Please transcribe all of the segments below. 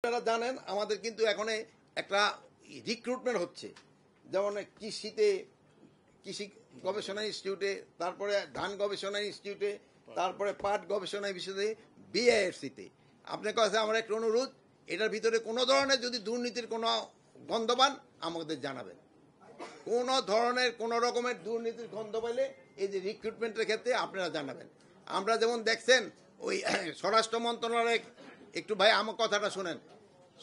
আপনারা জানেন আমাদের কিন্তু এখন একটা রিক্রুটমেন্ট হচ্ছে, যেমন কৃষি গবেষণা ইনস্টিটিউটে, তারপরে ধান গবেষণা ইনস্টিটিউটে, তারপরে পাট গবেষণা ইনস্টিটিউটে, বিআইএফসিতে। আপনার কাছে আমার একটা অনুরোধ, এটার ভিতরে কোনো ধরনের যদি দুর্নীতির কোনো গন্ধ পান আমাদের জানাবেন। কোনো ধরনের কোনো রকমের দুর্নীতির গন্ধ পেলে এই যে রিক্রুটমেন্টের ক্ষেত্রে আপনারা জানাবেন। আমরা যেমন দেখছেন ওই স্বরাষ্ট্র মন্ত্রণালয়, একটু ভাই আমার কথাটা শোনেন,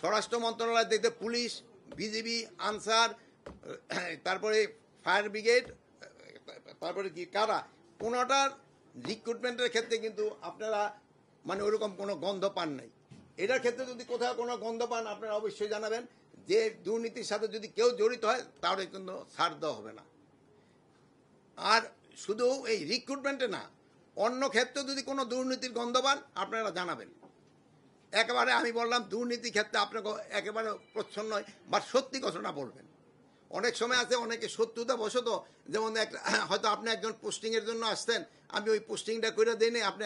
স্বরাষ্ট্র মন্ত্রণালয় দেখতে পুলিশ, বিজিবি, আনসার, তারপরে ফায়ার ব্রিগেড, তারপরে কি কারা, কোনোটার রিক্রুটমেন্টের ক্ষেত্রে কিন্তু আপনারা মানে ওরকম কোনো গন্ধ পান নাই। এটার ক্ষেত্রে যদি কোথাও কোনো গন্ধ পান আপনারা অবশ্যই জানাবেন, যে দুর্নীতির সাথে যদি কেউ জড়িত হয় তাহলে কিন্তু ছাড় দেওয়া হবে না। আর শুধু এই রিক্রুটমেন্টে না, অন্য ক্ষেত্রে যদি কোনো দুর্নীতির গন্ধ পান আপনারা জানাবেন। একেবারে আমি বললাম দুর্নীতি ক্ষেত্রে আপনাকে একেবারে প্রচ্ছন্ন বা সত্যি ঘটনা বলবেন। অনেক সময় আছে অনেকে শত্রুতা বশত, যেমন হয়তো আপনি একজন পোস্টিংয়ের জন্য আসছেন, আমি ওই পোস্টিংটা করে দিই, আপনি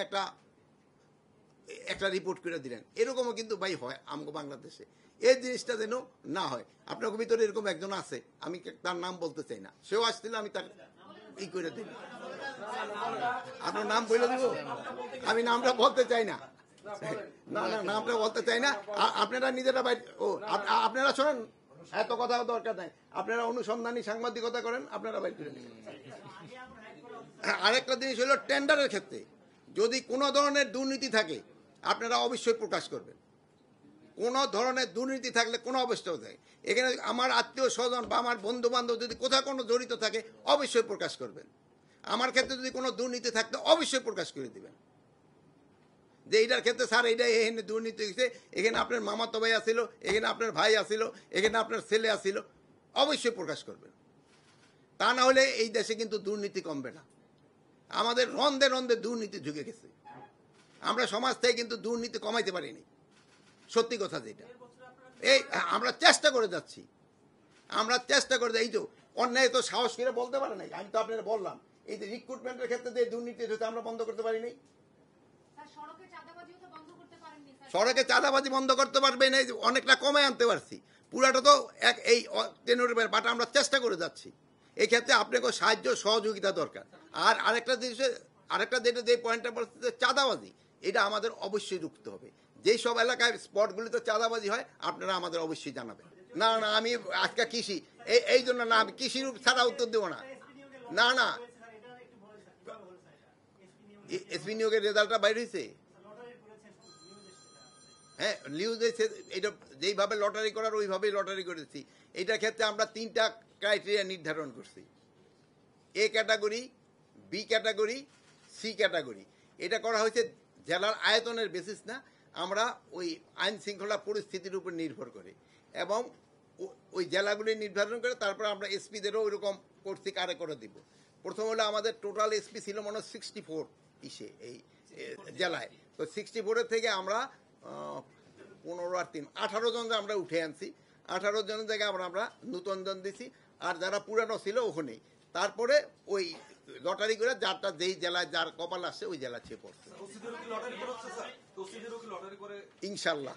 একটা রিপোর্ট করে দিলেন, এরকমও কিন্তু ভাই হয় আমগো বাংলাদেশে। এই জিনিসটা যেন না হয়। আপনার ভিতরে এরকম একজন আছে, আমি তার নাম বলতে চাই না, সেও আসছিল, আমি তার ই করে দিই। আপনার নাম বলে দিব, আমি নামটা বলতে চাই না, না না নামটা বলতে চাই না। আপনারা নিজেরা আপনারা শোনেন, এত কথা দরকার নাই, আপনারা অনুসন্ধানী সাংবাদিকতা করেন, আপনারা বাইর করে দিন। আরেকটা জিনিস হলো টেন্ডারের ক্ষেত্রে যদি কোনো ধরনের দুর্নীতি থাকে আপনারা অবশ্যই প্রকাশ করবেন। কোনো ধরনের দুর্নীতি থাকলে কোনো অবস্থায় থাকে, এখানে আমার আত্মীয় স্বজন বা আমার বন্ধু বান্ধব যদি কোথাও কোনো জড়িত থাকে অবশ্যই প্রকাশ করবেন। আমার ক্ষেত্রে যদি কোনো দুর্নীতি থাকতে অবশ্যই প্রকাশ করে দিবেন, যে এইটার ক্ষেত্রে স্যার এইটা এখানে দুর্নীতি হয়েছে, এখানে আপনার মামাতো ভাই আসিল, এখানে আপনার ভাই আসিল, এখানে আপনার ছেলে আসিল, অবশ্যই প্রকাশ করবেন। তা না হলে এই দেশে কিন্তু দুর্নীতি কমবে না। আমাদের রন্ধে রন্ধে দুর্নীতি ঢুকে গেছে, আমরা সমাজ থেকে কিন্তু দুর্নীতি কমাইতে পারিনি, সত্যি কথা যেটা। এই আমরা চেষ্টা করে যাচ্ছি, এই তো অন্যায় তো সাহস করে বলতে পারে নাই। আমি তো আপনারা বললাম এই যে রিক্রুটমেন্টের ক্ষেত্রে যে দুর্নীতি হচ্ছে আমরা বন্ধ করতে পারিনি। সড়কে চাঁদাবাজি বন্ধ করতে পারবে না, অনেকটা কমে আনতে পারছি, পুরাটা তো এই টেনুরের বাট আমরা চেষ্টা করে যাচ্ছি। এই ক্ষেত্রে আপনাকে সাহায্য সহযোগিতা দরকার। আর আরেকটা জিনিস, যেটা যে পয়েন্টটা বলছে চাঁদাবাজি, এটা আমাদের অবশ্যই রুখতে হবে। যেই সব এলাকায় স্পটগুলিতে চাঁদাবাজি হয় আপনারা আমাদের অবশ্যই জানাবেন। না না আমি আজকে কৃষি এই জন্য না, আমি কৃষির ছাড়া উত্তর দেবো না। না না এসপি নিয়োগের রেজাল্টটা বাইর হয়েছে, হ্যাঁ নিউজ এটা যেইভাবে লটারি করার ওইভাবেই লটারি করেছি। এইটার ক্ষেত্রে আমরা 3টা ক্রাইটেরিয়া নির্ধারণ করছি, A category, B category, C category. এটা করা হয়েছে জেলার আয়তনের বেসিস না, আমরা ওই আইন শৃঙ্খলা পরিস্থিতির উপর নির্ভর করে এবং ওই জেলাগুলি নির্ধারণ করে তারপর আমরা এসপিদেরও ওইরকম করছি, কারে করে দিব। প্রথম হলো আমাদের টোটাল এসপি ছিল মনে 64 এই জেলায়, তো 64-এর থেকে আমরা 15 আর 3 18 জন আমরা উঠে আনছি। 18 জনের জায়গায় আমরা নতুন জন দিছি, আর যারা পুরানো ছিল ওখানেই। তারপরে ওই লটারি করে যারটা যেই জেলায় যার কপাল আসছে ওই জেলা ছেয়ে পড়ছে ইনশাল্লাহ।